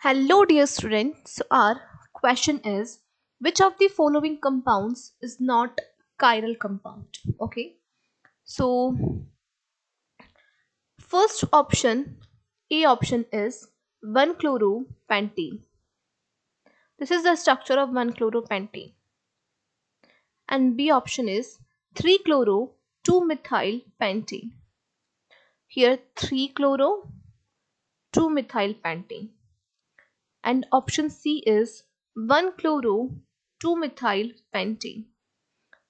Hello, dear students. So, our question is which of the following compounds is not chiral compound? Okay. So, first option, A option is 1-chloropentane. This is the structure of 1-chloropentane. And B option is 3-chloro-2-methylpentane. Here 3-chloro-2-methylpentane. And option C is 1-chloro-2-methylpentane.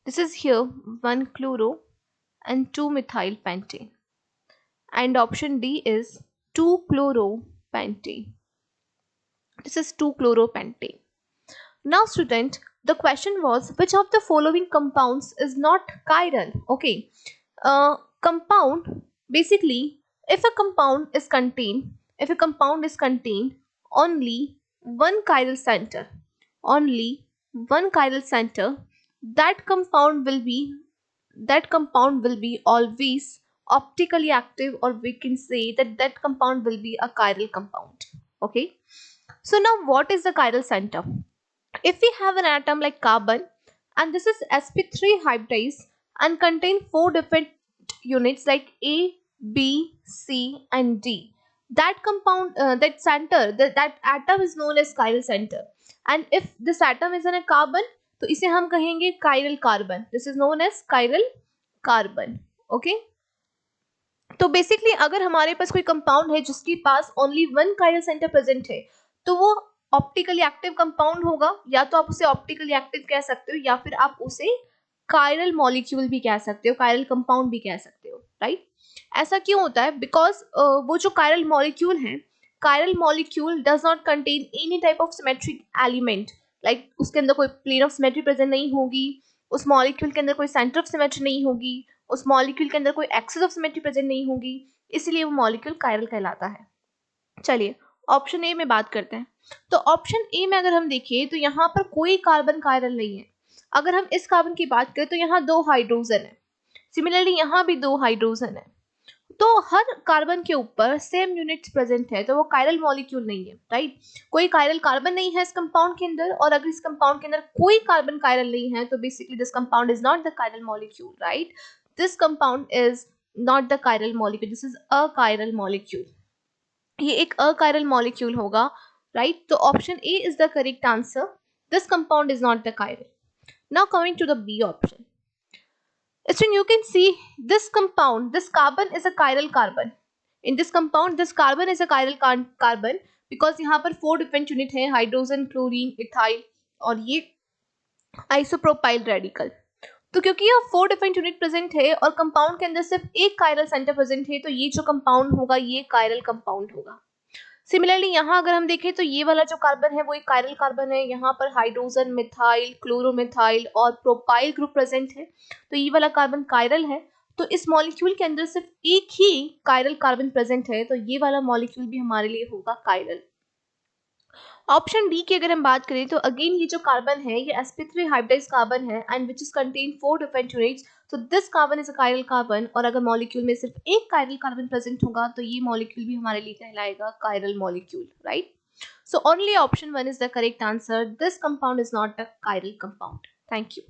This is here 1-chloro and 2-methylpentane. And option D is 2-chloropentane. This is 2-chloropentane. Now student, the question was which of the following compounds is not chiral? Okay. Compound, basically if a compound is contained only one chiral center, that compound will be always optically active, or we can say that compound will be a chiral compound. Okay. So now what is the chiral center? If we have an atom like carbon and this is sp3 hybridized and contain four different units like A, B, C and D, that compound, that center, that atom is known as chiral center. And if this atom is in a carbon, तो इसे हम कहेंगे chiral carbon. This is known as chiral carbon. Okay. तो basically अगर हमारे पास कोई compound है जिसके पास only one chiral centre present है तो वो ऑप्टिकली एक्टिव कंपाउंड होगा, या तो आप उसे ऑप्टिकली एक्टिव कह सकते हो या फिर आप उसे कायरल मॉलिक्यूल भी कह सकते हो, कायरल कंपाउंड भी कह सकते हो, राइट। ऐसा क्यों होता है? बिकॉज वो जो कायरल मॉलिक्यूल है, chiral molecule does not contain any type of symmetric element, like उसके अंदर कोई प्लेन ऑफ सिमेट्री प्रेजेंट नहीं होगी, उस मॉलिक्यूल के अंदर कोई सेंटर ऑफ सिमेट्री नहीं होगी, उस मॉलिक्यूल के अंदर कोई एक्सिस ऑफ सिमेट्री प्रेजेंट नहीं होगी, इसलिए वो मॉलिक्यूल कायरल कहलाता है। चलिए ऑप्शन ए में बात करते हैं। तो ऑप्शन ए में अगर हम देखें तो यहाँ पर कोई कार्बन कायरल नहीं है। अगर हम इस कार्बन की बात करें तो यहाँ दो हाइड्रोजन है, सिमिलरली यहाँ भी दो हाइड्रोजन है, तो हर कार्बन के ऊपर सेम यूनिट्स प्रेजेंट है, तो वो कायरल मॉलिक्यूल नहीं है, राइट। कोई कायरल कार्बन नहीं है इस कंपाउंड के अंदर, और अगर इस कंपाउंड के अंदर कोई कार्बन कायरल नहीं है तो basically this compound is not the chiral molecule, right. This compound is not the chiral molecule, this is a chiral molecule, ये एक अकायरल मॉलिक्यूल होगा, राइट। तो option A is the correct answer, this compound is not the chiral. Now coming to the B option, so you can see this compound, this carbon is a chiral carbon. In this compound, this carbon is a chiral carbon because यहाँ पर 4 different unit है, hydrogen, chlorine, ethyl और ये isopropyl radical. तो क्योंकि ये 4 different unit present है और कंपाउंड के अंदर सिर्फ एक कायरल सेंटर प्रेजेंट है, तो ये जो कंपाउंड होगा ये कायरल कंपाउंड होगा। सिमिलरली यहाँ अगर हम देखें तो ये वाला जो कार्बन है वो एक कायरल कार्बन है, यहाँ पर हाइड्रोजन, मिथाइल, क्लोरोमिथाइल और प्रोपाइल ग्रुप प्रेजेंट है, तो ये वाला कार्बन कायरल है। तो इस मॉलिक्यूल के अंदर सिर्फ एक ही कायरल कार्बन प्रेजेंट है, तो ये वाला मॉलिक्यूल भी हमारे लिए होगा कायरल। ऑप्शन डी की अगर हम बात करें तो अगेन ये जो कार्बन है ये sp3 हाइब्रिडाइज्ड कार्बन है and which is contain 4 different units, तो this carbon is a chiral carbon, और अगर मॉलिक्यूल में सिर्फ एक कायरल कार्बन प्रेजेंट होगा तो ये मॉलिक्यूल भी हमारे लिए कहलाएगा chiral molecule, right. So only option 1 is the correct answer, this compound is not a chiral compound. Thank you.